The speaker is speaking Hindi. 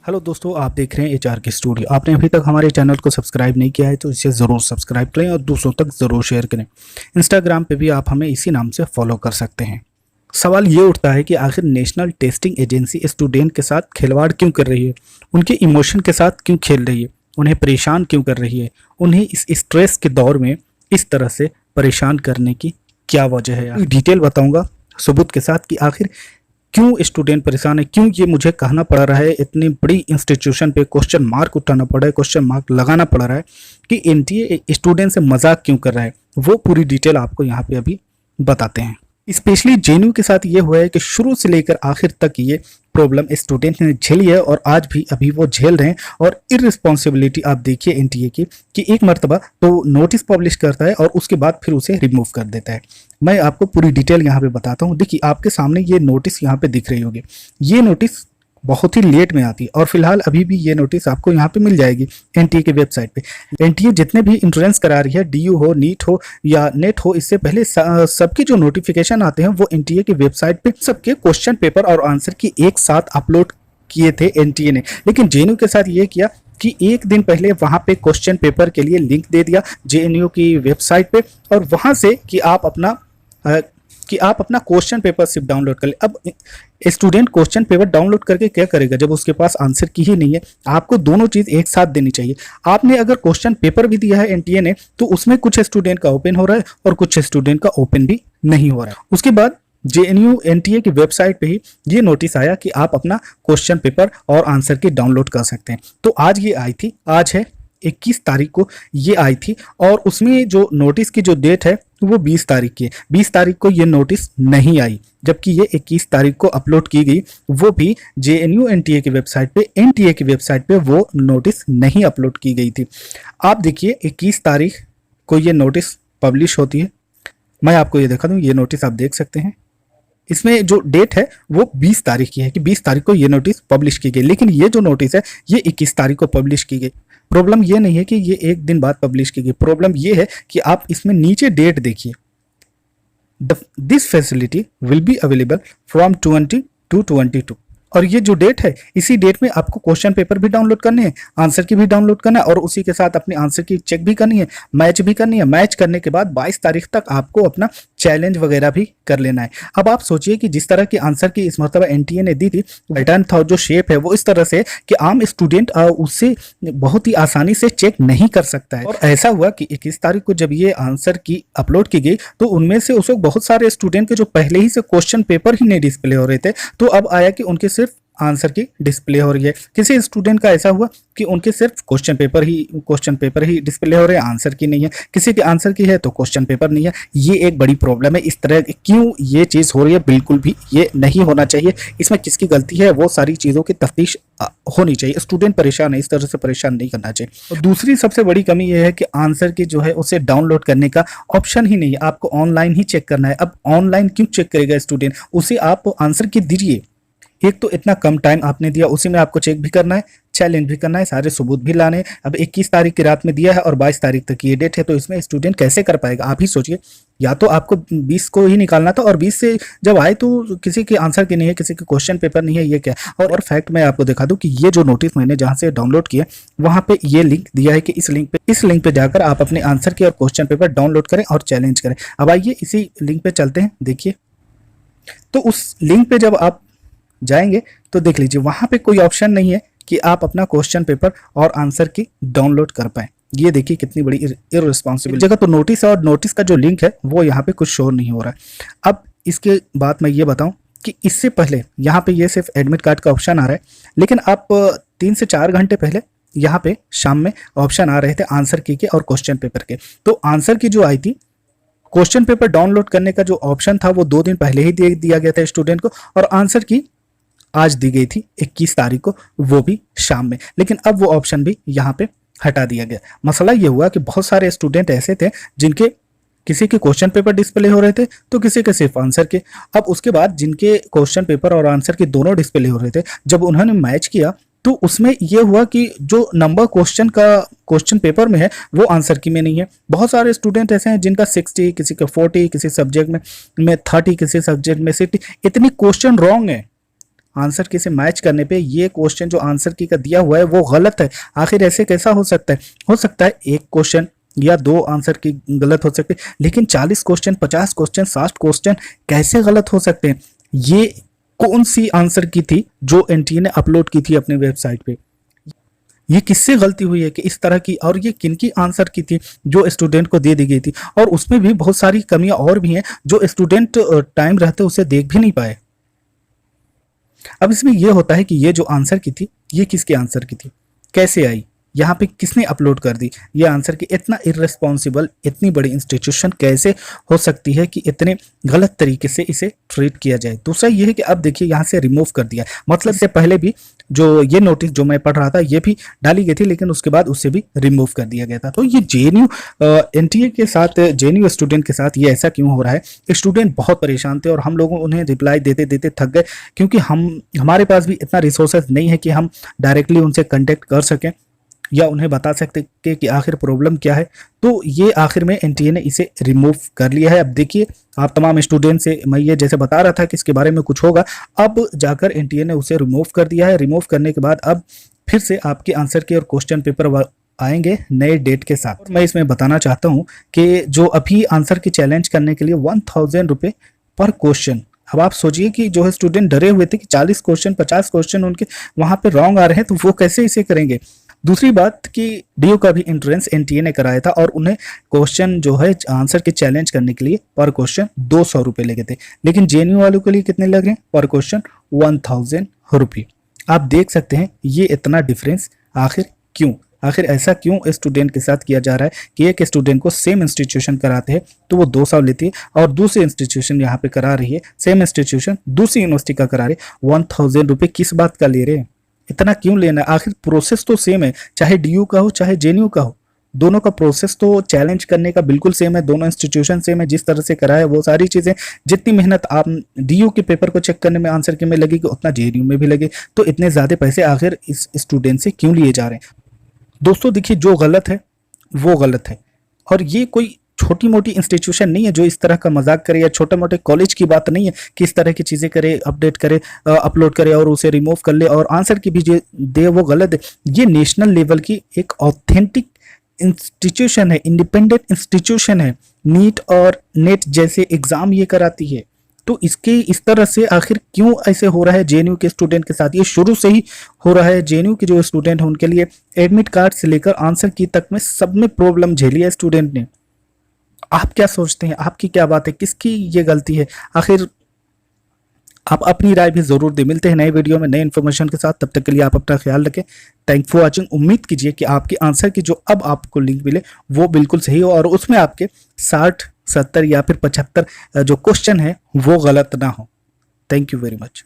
हेलो दोस्तों, आप देख रहे हैं एचआर के स्टूडियो। आपने अभी तक हमारे चैनल को सब्सक्राइब नहीं किया है तो इसे ज़रूर सब्सक्राइब करें और दूसरों तक ज़रूर शेयर करें। इंस्टाग्राम पे भी आप हमें इसी नाम से फॉलो कर सकते हैं। सवाल ये उठता है कि आखिर नेशनल टेस्टिंग एजेंसी स्टूडेंट के साथ खिलवाड़ क्यों कर रही है, उनके इमोशन के साथ क्यों खेल रही है, उन्हें परेशान क्यों कर रही है, उन्हें इस स्ट्रेस के दौर में इस तरह से परेशान करने की क्या वजह है। डिटेल बताऊंगा सबूत के साथ कि आखिर क्यों स्टूडेंट परेशान है, क्यों ये मुझे कहना पड़ रहा है, इतनी बड़ी इंस्टीट्यूशन पे क्वेश्चन मार्क उठाना पड़ रहा है, क्वेश्चन मार्क लगाना पड़ रहा है कि एनटीए स्टूडेंट से मजाक क्यों कर रहा है। वो पूरी डिटेल आपको यहाँ पे अभी बताते हैं। स्पेशली जेएनयू के साथ ये हुआ है कि शुरू से लेकर आखिर तक ये प्रॉब्लम स्टूडेंट ने झेली है और आज भी अभी वो झेल रहे हैं। और इररिस्पॉन्सिबिलिटी आप देखिए एनटीए की कि एक मर्तबा तो नोटिस पब्लिश करता है और उसके बाद फिर उसे रिमूव कर देता है। मैं आपको पूरी डिटेल यहाँ पे बताता हूँ। देखिए, आपके सामने ये नोटिस यहाँ पे दिख रही होगी। ये नोटिस बहुत ही लेट में आती है और फिलहाल अभी भी ये नोटिस आपको यहाँ पे मिल जाएगी एनटीए के वेबसाइट पे। एनटीए जितने भी इंश्योरेंस करा रही है, डीयू हो, नीट हो या नेट हो, इससे पहले सबके जो नोटिफिकेशन आते हैं वो एनटीए की वेबसाइट पे सबके क्वेश्चन पेपर और आंसर की एक साथ अपलोड किए थे एनटीए ने। लेकिन जेएनयू के साथ ये किया कि एक दिन पहले वहां पे क्वेश्चन पेपर के लिए लिंक दे दिया जेएनयू की वेबसाइट पे और वहां से कि आप अपना क्वेश्चन पेपर सिर्फ डाउनलोड कर ले। अब स्टूडेंट क्वेश्चन पेपर डाउनलोड करके क्या करेगा जब उसके पास आंसर की ही नहीं है। आपको दोनों चीज एक साथ देनी चाहिए। आपने अगर क्वेश्चन पेपर भी दिया है एनटीए ने तो उसमें कुछ स्टूडेंट का ओपन हो रहा है और कुछ स्टूडेंट का ओपन भी नहीं हो रहा है। उसके बाद जेएनयू एनटीए की वेबसाइट पे ही ये नोटिस आया कि आप अपना क्वेश्चन पेपर और आंसर की डाउनलोड कर सकते हैं। तो आज ये आई थी, आज है 21 तारीख को ये आई थी और उसमें जो नोटिस की जो डेट है वो 20 तारीख की है। 20 तारीख को ये नोटिस नहीं आई, जबकि ये 21 तारीख को अपलोड की गई, वो भी जेएनयू एनटीए की वेबसाइट पे। एनटीए की वेबसाइट पे वो नोटिस नहीं अपलोड की गई थी। आप देखिए 21 तारीख को ये नोटिस पब्लिश होती है। मैं आपको ये दिखा दूं, ये नोटिस आप देख सकते हैं। इसमें जो डेट है वो 20 तारीख की है कि 20 तारीख को ये नोटिस पब्लिश की गई, लेकिन ये जो नोटिस है ये 21 तारीख को पब्लिश की गई। प्रॉब्लम ये नहीं है कि ये एक दिन बाद पब्लिश की गई, प्रॉब्लम ये है कि आप इसमें नीचे डेट देखिए। This facility will be available from 20 to 22 और ये जो डेट है इसी डेट में आपको क्वेश्चन पेपर भी डाउनलोड करने हैं, आंसर की भी डाउनलोड करना है और उसी के साथ अपने आंसर की चेक भी करनी है, मैच भी करनी है। मैच करने के बाद 22 तारीख तक आपको अपना चैलेंज वगैरह भी कर लेना है। अब आप सोचिए कि जिस तरह की आंसर की इस मरतबा एनटीए ने दी थी, पैटर्न था, जो शेप है वो इस तरह से कि आम स्टूडेंट उससे बहुत ही आसानी से चेक नहीं कर सकता है। और ऐसा हुआ कि 21 तारीख को जब ये आंसर की अपलोड की गई तो उनमें से उस वक्त बहुत सारे स्टूडेंट के जो पहले ही से क्वेश्चन पेपर ही नहीं डिस्प्ले हो रहे थे, तो अब आया कि उनके सिर्फ आंसर की डिस्प्ले हो रही है। किसी स्टूडेंट का ऐसा हुआ कि उनके सिर्फ क्वेश्चन पेपर ही डिस्प्ले हो रहे हैं, आंसर की नहीं है। किसी के आंसर की है तो क्वेश्चन पेपर नहीं है। ये एक बड़ी प्रॉब्लम है। इस तरह क्यों ये चीज़ हो रही है, बिल्कुल भी ये नहीं होना चाहिए। इसमें किसकी गलती है वो सारी चीज़ों की तफ्तीश होनी चाहिए। स्टूडेंट परेशान है, इस तरह से परेशान नहीं करना चाहिए। और दूसरी सबसे बड़ी कमी यह है कि आंसर की जो है उसे डाउनलोड करने का ऑप्शन ही नहीं है, आपको ऑनलाइन ही चेक करना है। अब ऑनलाइन क्यों चेक करेगा स्टूडेंट, उसे आप आंसर की दीजिए। एक तो इतना कम टाइम आपने दिया, उसी में आपको चेक भी करना है, चैलेंज भी करना है, सारे सबूत भी लाने हैं। अब 21 तारीख की रात में दिया है और 22 तारीख तक ये डेट है, तो इसमें स्टूडेंट कैसे कर पाएगा। आप ही सोचिए, या तो आपको 20 को ही निकालना था और 20 से जब आए तो किसी के आंसर की नहीं है, किसी के क्वेश्चन पेपर नहीं है, ये क्या। और फैक्ट मैं आपको दिखा दूं कि ये जो नोटिस मैंने जहां से डाउनलोड किया वहां पे ये लिंक दिया है कि इस लिंक पे जाकर आप अपने आंसर की और क्वेश्चन पेपर डाउनलोड करें और चैलेंज करें। अब आइए इसी लिंक पे चलते हैं। देखिए, तो उस लिंक पे जब आप जाएंगे तो देख लीजिए वहां पे कोई ऑप्शन नहीं है कि आप अपना क्वेश्चन पेपर और आंसर की डाउनलोड कर पाए। ये देखिए कितनी बड़ी इररिस्पॉन्सिबल जगह। तो नोटिस और नोटिस का जो लिंक है वो यहाँ पे कुछ शो नहीं हो रहा है। अब इसके बाद मैं ये बताऊं कि इससे पहले यहाँ पे ये सिर्फ एडमिट कार्ड का ऑप्शन आ रहा है, लेकिन आप 3 से 4 घंटे पहले यहाँ पे शाम में ऑप्शन आ रहे थे आंसर की के और क्वेश्चन पेपर के। तो आंसर की जो आई थी, क्वेश्चन पेपर डाउनलोड करने का जो ऑप्शन था वो 2 दिन पहले ही दिया गया था स्टूडेंट को, और आंसर की आज दी गई थी 21 तारीख को, वो भी शाम में। लेकिन अब वो ऑप्शन भी यहाँ पे हटा दिया गया। मसला ये हुआ कि बहुत सारे स्टूडेंट ऐसे थे जिनके किसी के क्वेश्चन पेपर डिस्प्ले हो रहे थे तो किसी के सिर्फ आंसर के। अब उसके बाद जिनके क्वेश्चन पेपर और आंसर के दोनों डिस्प्ले हो रहे थे, जब उन्होंने मैच किया तो उसमें यह हुआ कि जो नंबर क्वेश्चन पेपर में है वो आंसर की में नहीं है। बहुत सारे स्टूडेंट ऐसे हैं जिनका 60, किसी का 40, किसी सब्जेक्ट में 30, किसी सब्जेक्ट में 60, इतनी क्वेश्चन रॉन्ग है। आंसर की से मैच करने पे ये क्वेश्चन जो आंसर की का दिया हुआ है वो गलत है। आखिर ऐसे कैसा हो सकता है? हो सकता है एक क्वेश्चन या दो आंसर की गलत हो सकते हैं, लेकिन 40 क्वेश्चन, 50 क्वेश्चन, 60 क्वेश्चन कैसे गलत हो सकते हैं? ये कौन सी आंसर की थी जो एनटीए ने अपलोड की थी अपने वेबसाइट पे? ये किससे गलती हुई है कि इस तरह की, और ये किनकी आंसर की थी जो स्टूडेंट को दे दी गई थी? और उसमें भी बहुत सारी कमियां और भी हैं जो स्टूडेंट टाइम रहते उसे देख भी नहीं पाए। अब इसमें यह होता है कि ये जो आंसर की थी ये किसके आंसर की थी, कैसे आई, यहाँ पे किसने अपलोड कर दी ये आंसर की? इतना इररिस्पॉन्सिबल, इतनी बड़ी इंस्टीट्यूशन कैसे हो सकती है कि इतने गलत तरीके से इसे ट्रीट किया जाए? दूसरा ये है कि अब देखिए यहाँ से रिमूव कर दिया, मतलब इससे पहले भी जो ये नोटिस जो मैं पढ़ रहा था ये भी डाली गई थी, लेकिन उसके बाद उससे भी रिमूव कर दिया गया था। तो ये जेएनयू एनटीए के साथ, जेएनयू स्टूडेंट के साथ ये ऐसा क्यों हो रहा है? स्टूडेंट बहुत परेशान थे और हम लोगों उन्हें रिप्लाई देते देते थक गए, क्योंकि हमारे पास भी इतना रिसोर्सेज नहीं है कि हम डायरेक्टली उनसे कंटेक्ट कर सकें या उन्हें बता सकते कि आखिर प्रॉब्लम क्या है। तो ये आखिर में एनटीए ने इसे रिमूव कर लिया है। अब देखिए आप तमाम स्टूडेंट से मैं ये जैसे बता रहा था कि इसके बारे में कुछ होगा, अब जाकर एनटीए ने उसे रिमूव कर दिया है। रिमूव करने के बाद अब फिर से आपके आंसर के और क्वेश्चन पेपर आएंगे नए डेट के साथ। और मैं इसमें बताना चाहता हूँ कि जो अभी आंसर की चैलेंज करने के लिए 1000 रुपये पर क्वेश्चन। अब आप सोचिए कि जो है स्टूडेंट डरे हुए थे कि 40 क्वेश्चन, 50 क्वेश्चन उनके वहां पे रॉन्ग आ रहे हैं, तो वो कैसे इसे करेंगे? दूसरी बात कि डीयू का भी एंट्रेंस एनटीए ने कराया था और उन्हें क्वेश्चन जो है आंसर के चैलेंज करने के लिए पर क्वेश्चन 200 रुपये लगे थे, लेकिन जेएनयू वालों के लिए कितने लग रहे हैं पर क्वेश्चन? 1000 रुपये। आप देख सकते हैं ये इतना डिफरेंस आखिर क्यों? आखिर ऐसा क्यों स्टूडेंट के साथ किया जा रहा है कि एक स्टूडेंट को सेम इंस्टीट्यूशन कराते हैं तो वो 200 लेती है, और दूसरी इंस्टीट्यूशन यहाँ पे करा रही है, सेम इंस्टीट्यूशन दूसरी यूनिवर्सिटी का करा रही है, 1000 रुपये किस बात का ले रहे हैं? इतना क्यों लेना? आखिर प्रोसेस तो सेम है, चाहे डीयू का हो चाहे जेएनयू का हो, दोनों का प्रोसेस तो चैलेंज करने का बिल्कुल सेम है, दोनों इंस्टीट्यूशन सेम है, जिस तरह से कराया वो सारी चीजें, जितनी मेहनत आप डीयू के पेपर को चेक करने में आंसर के में लगेगी उतना जेएनयू में भी लगे। तो इतने ज्यादा पैसे आखिर इस स्टूडेंट से क्यों लिए जा रहे हैं? दोस्तों देखिए जो गलत है वो गलत है, और ये कोई छोटी मोटी इंस्टीट्यूशन नहीं है जो इस तरह का मजाक करे, या छोटे मोटे कॉलेज की बात नहीं है कि इस तरह की चीजें करे, अपडेट करे, अपलोड करे और उसे रिमूव कर ले और आंसर की भी जो दे वो गलत है। ये नेशनल लेवल की एक ऑथेंटिक इंस्टीट्यूशन है, इंडिपेंडेंट इंस्टीट्यूशन है, नीट और नेट जैसे एग्जाम ये कराती है। तो इसके इस तरह से आखिर क्यों ऐसे हो रहा है जेएनयू के स्टूडेंट के साथ? ये शुरू से ही हो रहा है। जेएनयू के जो स्टूडेंट हैं उनके लिए एडमिट कार्ड से लेकर आंसर की तक में सब में प्रॉब्लम झेली है स्टूडेंट ने। आप क्या सोचते हैं? आपकी क्या बात है? किसकी ये गलती है? आखिर आप अपनी राय भी जरूर दें। मिलते हैं नए वीडियो में नए इन्फॉर्मेशन के साथ, तब तक के लिए आप अपना ख्याल रखें। Thank for watching. उम्मीद कीजिए कि आपके आंसर की जो अब आपको लिंक मिले वो बिल्कुल सही हो और उसमें आपके 60, 70 या फिर 75 जो क्वेश्चन है वो गलत ना हो। Thank you very much.